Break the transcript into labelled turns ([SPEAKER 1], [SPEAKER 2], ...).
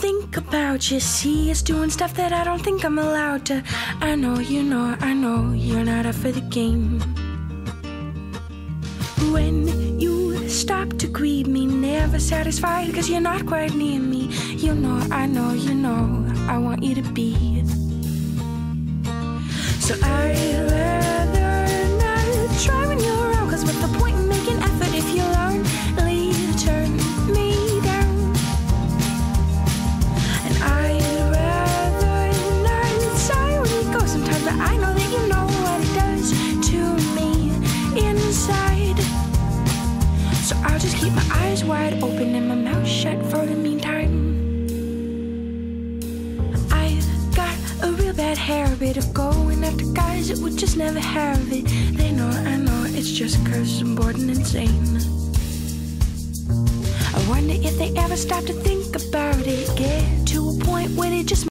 [SPEAKER 1] think about you. See us doing stuff that I don't think I'm allowed to. I know, you know, I know you're not up for the game. When you stop to greet me, never satisfied, cause you're not quite near me. You know, I know, you know, I want you to be. So I'd rather not try when you're around, cause what's the point in making effort if you lonely turn me down? And I'd rather not sigh when you go sometimes, but I know that you know what it does to me inside. So I'll just keep my eyes wide open and my mouth shut for the meantime. I've got a real bad habit of going after guys that would just never have it. They know, I know, it's just 'cause I'm bored and insane. I wonder if they ever stop to think about it.